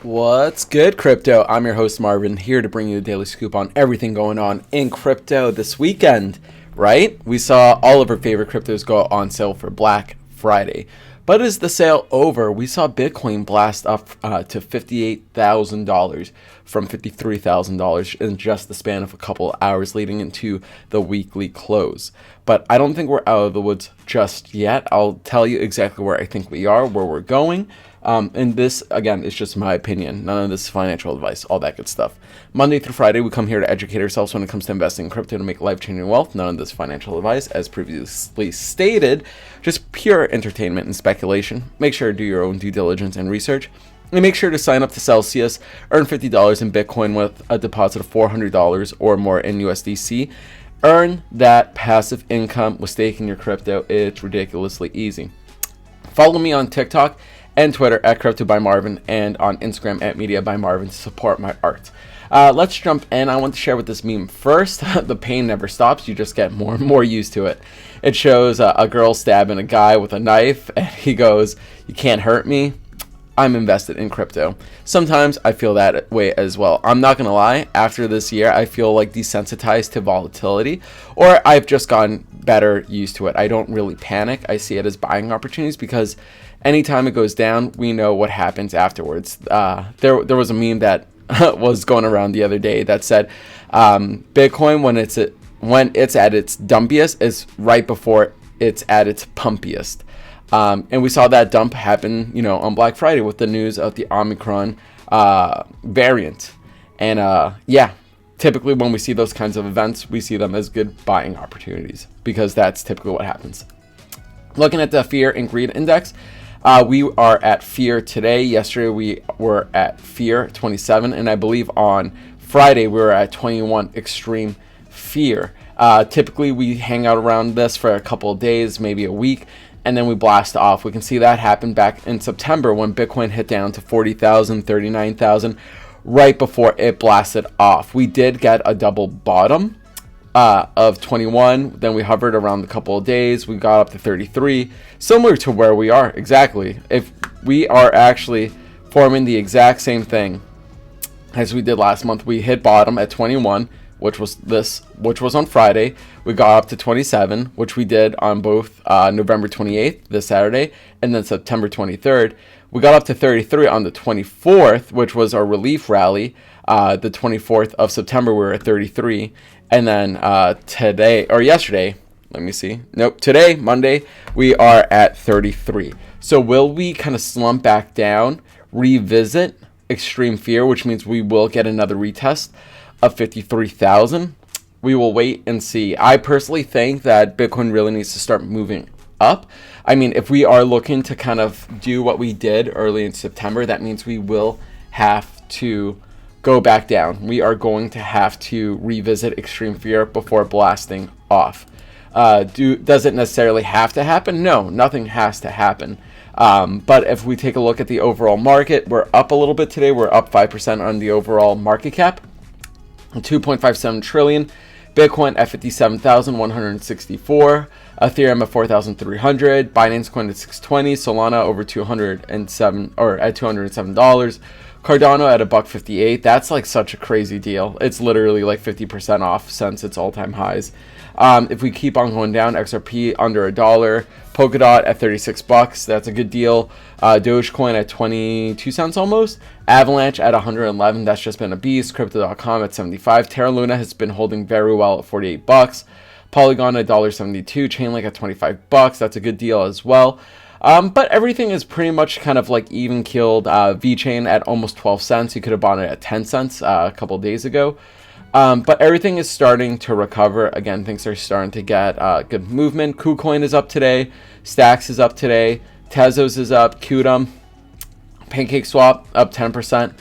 What's good, crypto? I'm your host, Marvin, here to bring you a daily scoop on everything going on in crypto this weekend, right? We saw all of our favorite cryptos go on sale for Black Friday. But is the sale over? We saw Bitcoin blast up to $58,000 from $53,000 in just the span of a couple of hours leading into the weekly close. But I don't think we're out of the woods just yet. I'll tell you exactly where I think we are, where we're going. And this, again, is just my opinion. None of this is financial advice, all that good stuff. Monday through Friday, we come here to educate ourselves when it comes to investing in crypto to make life-changing wealth. None of this financial advice, as previously stated, just pure entertainment and speculation. Make sure to do your own due diligence and research. And make sure to sign up to Celsius, earn $50 in Bitcoin with a deposit of $400 or more in USDC. Earn that passive income with staking your crypto. It's ridiculously easy. Follow me on TikTok and Twitter at Crypto by Marvin, and on Instagram at Media by Marvin to support my art. Let's jump in. I want to share with this meme first. The pain never stops. You just get more and more used to it. It shows a girl stabbing a guy with a knife, and he goes, "You can't hurt me. I'm invested in crypto." Sometimes I feel that way as well. I'm not going to lie. After this year, I feel like desensitized to volatility, or I've just gotten better used to it. I don't really panic. I see it as buying opportunities because anytime it goes down, we know what happens afterwards. There was a meme that was going around the other day that said Bitcoin, when it's at its dumpiest, is right before it's at its pumpiest. And we saw that dump happen, on Black Friday with the news of the Omicron variant. And typically when we see those kinds of events, we see them as good buying opportunities because that's typically what happens. Looking at the fear and greed index, we are at fear today. Yesterday we were at fear 27, and I believe on Friday we were at 21 extreme fear. Typically we hang out around this for a couple of days, maybe a week, and then we blast off. We can see that happen back in September when Bitcoin hit down to 40,000, 39,000, right before it blasted off. We did get a double bottom of 21, then we hovered around a couple of days, we got up to 33, similar to where we are exactly. If we are actually forming the exact same thing as we did last month, we hit bottom at 21, which was on Friday. We got up to 27, which we did on both November 28th, this Saturday, and then September 23rd. We got up to 33 on the 24th, which was our relief rally. The 24th of September, we were at 33. And then yesterday, today, Monday, we are at 33. So will we kind of slump back down, revisit extreme fear, which means we will get another retest of 53,000? We will wait and see. I personally think that Bitcoin really needs to start moving up. I mean, if we are looking to kind of do what we did early in September, that means we will have to go back down. We are going to have to revisit extreme fear before blasting off. Does it necessarily have to happen? No, nothing has to happen. But if we take a look at the overall market, we're up a little bit today. We're up 5% on the overall market cap, 2.57 trillion. Bitcoin at 57,164, Ethereum at 4,300, Binance Coin at 620, Solana over 207 or at $207. Cardano at $1.58. That's like such a crazy deal. It's literally like 50% off since its all-time highs. If we keep on going down, XRP under $1, Polkadot at $36. That's a good deal. Dogecoin at 22 cents almost. Avalanche at 111. That's just been a beast. Crypto.com at 75. Terra Luna has been holding very well at $48. Polygon at $1.72. Chainlink at $25. That's a good deal as well. But everything is pretty much kind of like even keeled. VeChain at almost 12 cents. You could have bought it at 10 cents a couple days ago. But everything is starting to recover. Again, things are starting to get good movement. KuCoin is up today. Stacks is up today. Tezos is up. Qtum, PancakeSwap up 10%.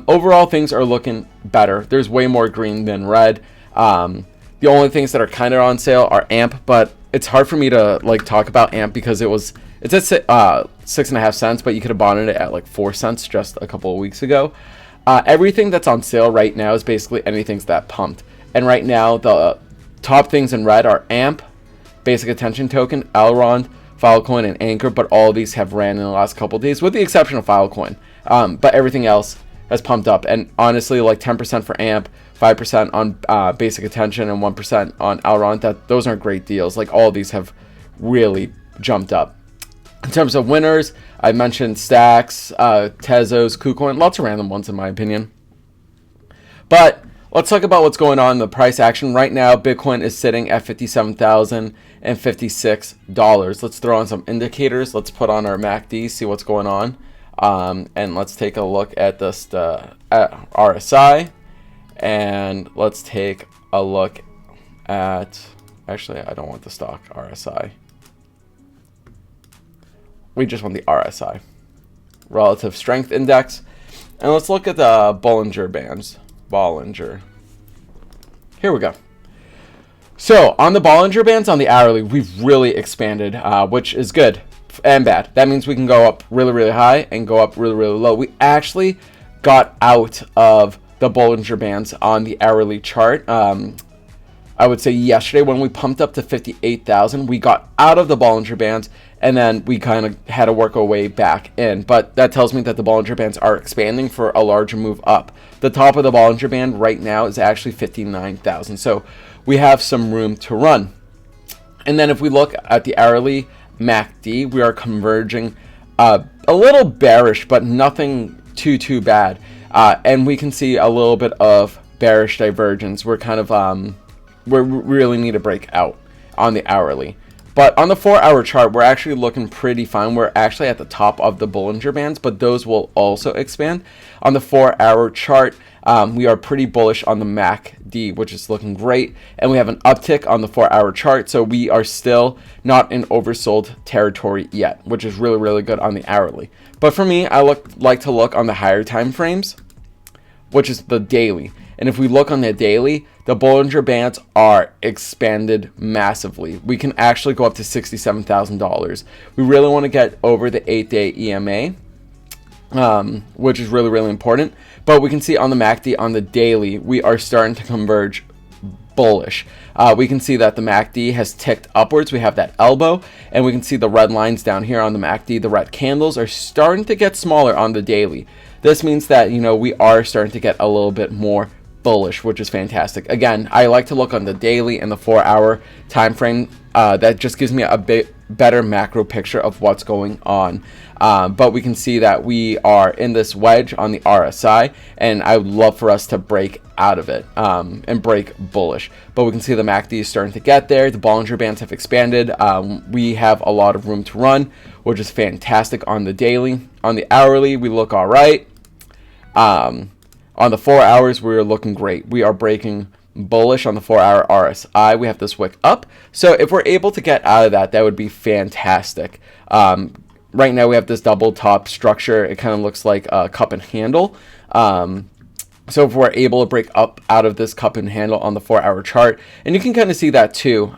Overall, things are looking better. There's way more green than red. The only things that are kind of on sale are AMP, but it's hard for me to like talk about AMP because it's at 6.5 cents, but you could have bought it at like 4 cents just a couple of weeks ago. Everything that's on sale right now is basically anything that pumped. And right now, the top things in red are AMP, Basic Attention Token, Elrond, Filecoin, and Anchor, but all of these have ran in the last couple of days, with the exception of Filecoin. but everything else has pumped up. And honestly, like 10% for AMP, 5% on basic attention, and 1% on Elrond, those aren't great deals. Like, all of these have really jumped up. In terms of winners, I mentioned Stacks, Tezos, KuCoin, lots of random ones in my opinion. But let's talk about what's going on in the price action. Right now, Bitcoin is sitting at $57,056. Let's throw on some indicators. Let's put on our MACD, see what's going on. And let's take a look at this at RSI. And let's take a look at, actually, I don't want the stock RSI. We just want the RSI, Relative Strength Index. And let's look at the Bollinger Bands. Bollinger. Here we go. So on the Bollinger Bands, on the hourly, we've really expanded, which is good and bad. That means we can go up really, really high and go up really, really low. We actually got out of the Bollinger Bands on the hourly chart. I would say yesterday when we pumped up to 58,000, we got out of the Bollinger Bands, and then we kind of had to work our way back in. But that tells me that the Bollinger Bands are expanding for a larger move up. The top of the Bollinger Band right now is actually 59,000. So we have some room to run. And then if we look at the hourly MACD, we are converging a little bearish, but nothing too bad. And we can see a little bit of bearish divergence. We're kind of we really need to break out on the hourly. But on the 4-hour chart, we're actually looking pretty fine. We're actually at the top of the Bollinger Bands, but those will also expand. On the 4-hour chart, we are pretty bullish on the MACD, which is looking great. And we have an uptick on the 4-hour chart, so we are still not in oversold territory yet, which is really, really good on the hourly. But for me, I like to look on the higher time frames, which is the daily. And if we look on the daily, the Bollinger Bands are expanded massively. We can actually go up to $67,000. We really want to get over the 8-day EMA, which is really, really important. But we can see on the MACD, on the daily, we are starting to converge bullish. We can see that the MACD has ticked upwards. We have that elbow, and we can see the red lines down here on the MACD. The red candles are starting to get smaller on the daily. This means that, we are starting to get a little bit more bullish, which is fantastic. Again, I like to look on the daily and the 4-hour time frame. That just gives me a bit better macro picture of what's going on. But we can see that we are in this wedge on the RSI, and I would love for us to break out of it and break bullish. But we can see the MACD is starting to get there. The Bollinger Bands have expanded. We have a lot of room to run, which is fantastic on the daily. On the hourly, we look all right. On the 4 hours, we're looking great. We are breaking bullish on the 4-hour RSI. We have this wick up. So if we're able to get out of that, that would be fantastic. Right now, we have this double top structure. It kind of looks like a cup and handle. So if we're able to break up out of this cup and handle on the 4-hour chart, and you can kind of see that too.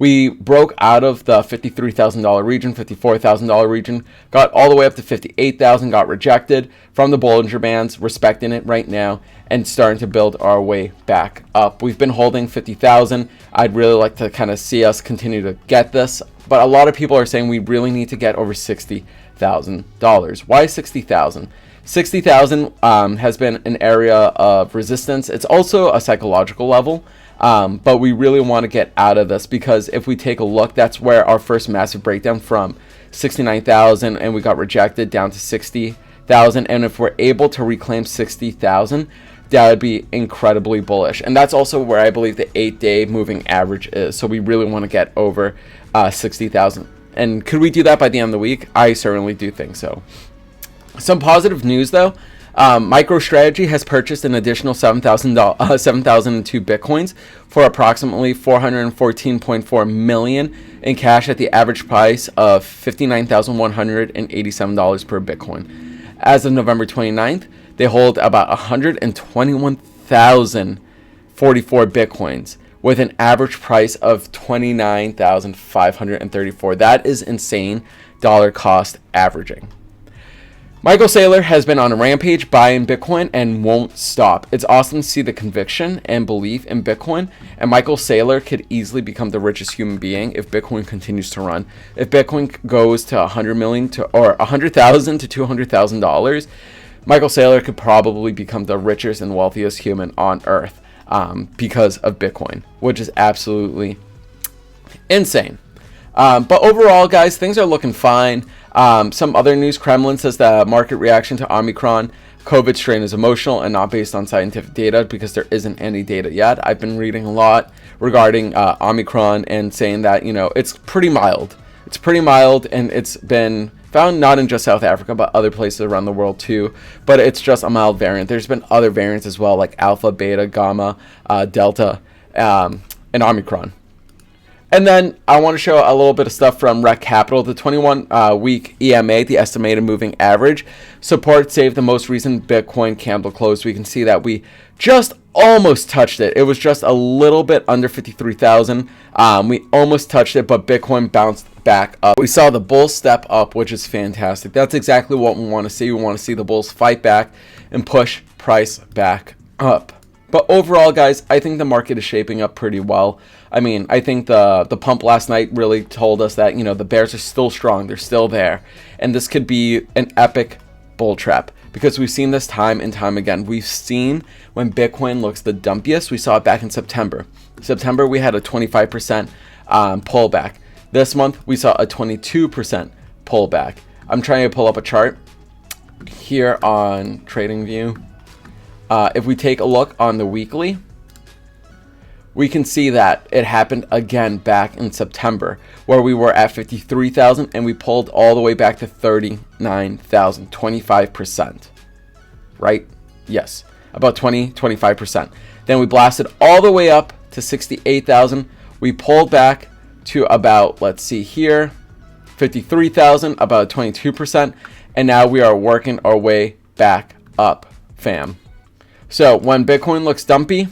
We broke out of the $53,000 region, $54,000 region, got all the way up to $58,000, got rejected from the Bollinger Bands, respecting it right now, and starting to build our way back up. We've been holding 50,000. I'd really like to kind of see us continue to get this, but a lot of people are saying we really need to get over $60,000. Why 60,000? 60,000 has been an area of resistance. It's also a psychological level. But we really want to get out of this, because if we take a look, that's where our first massive breakdown from 69,000 and we got rejected down to 60,000. And if we're able to reclaim 60,000, that would be incredibly bullish. And that's also where I believe the 8-day moving average is. So we really want to get over 60,000. And could we do that by the end of the week? I certainly do think so. Some positive news though. MicroStrategy has purchased an additional 7,002 Bitcoins for approximately $414.4 million in cash at the average price of $59,187 per Bitcoin. As of November 29th, they hold about 121,044 Bitcoins with an average price of $29,534. That is insane dollar cost averaging. Michael Saylor has been on a rampage buying Bitcoin and won't stop. It's awesome to see the conviction and belief in Bitcoin, and Michael Saylor could easily become the richest human being if Bitcoin continues to run. If Bitcoin goes to 100 million to or 100,000 to $200,000, Michael Saylor could probably become the richest and wealthiest human on earth because of Bitcoin, which is absolutely insane. But overall, guys, things are looking fine. Some other news: Kremlin says the market reaction to Omicron COVID strain is emotional and not based on scientific data because there isn't any data yet. I've been reading a lot regarding Omicron and saying that, you know, it's pretty mild. It's pretty mild, and it's been found not in just South Africa, but other places around the world too. But it's just a mild variant. There's been other variants as well, like Alpha, Beta, Gamma, Delta, and Omicron. And then I want to show a little bit of stuff from Rec Capital. The 21-week EMA, the estimated moving average, support saved the most recent Bitcoin candle close. We can see that we just almost touched it. It was just a little bit under 53,000. We almost touched it, but Bitcoin bounced back up. We saw the bulls step up, which is fantastic. That's exactly what we want to see. We want to see the bulls fight back and push price back up. But overall, guys, I think the market is shaping up pretty well. I mean, I think the pump last night really told us that, you know, the bears are still strong. They're still there. And this could be an epic bull trap because we've seen this time and time again. We've seen when Bitcoin looks the dumpiest. We saw it back in September. September, we had a 25% pullback. This month, we saw a 22% pullback. I'm trying to pull up a chart here on TradingView. If we take a look on the weekly, we can see that it happened again back in September, where we were at 53,000 and we pulled all the way back to 39,000, 25%, right? Yes, about 25%. Then we blasted all the way up to 68,000. We pulled back to about, let's see here, 53,000, about 22%. And now we are working our way back up, fam. So when Bitcoin looks dumpy,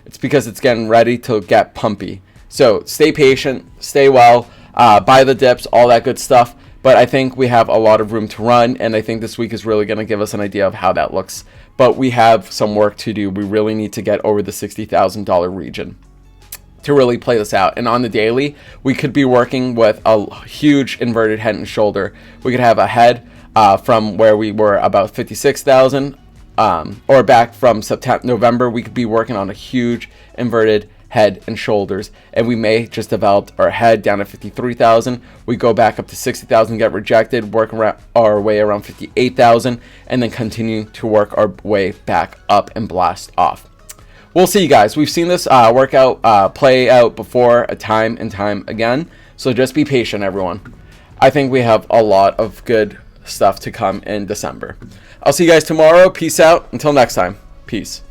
it's because it's getting ready to get pumpy. So stay patient, stay well, buy the dips, all that good stuff. But I think we have a lot of room to run, and I think this week is really going to give us an idea of how that looks. But we have some work to do. We really need to get over the $60,000 region to really play this out. And on the daily, we could be working with a huge inverted head and shoulder. We could have a head from where we were about 56,000. Or back from November, we could be working on a huge inverted head and shoulders, and we may just develop our head down at 53,000. We go back up to 60,000, get rejected, work our way around 58,000, and then continue to work our way back up and blast off. We'll see, guys. We've seen this workout play out before, time and time again. So just be patient, everyone. I think we have a lot of good stuff to come in December. I'll see you guys tomorrow. Peace out. Until next time. Peace.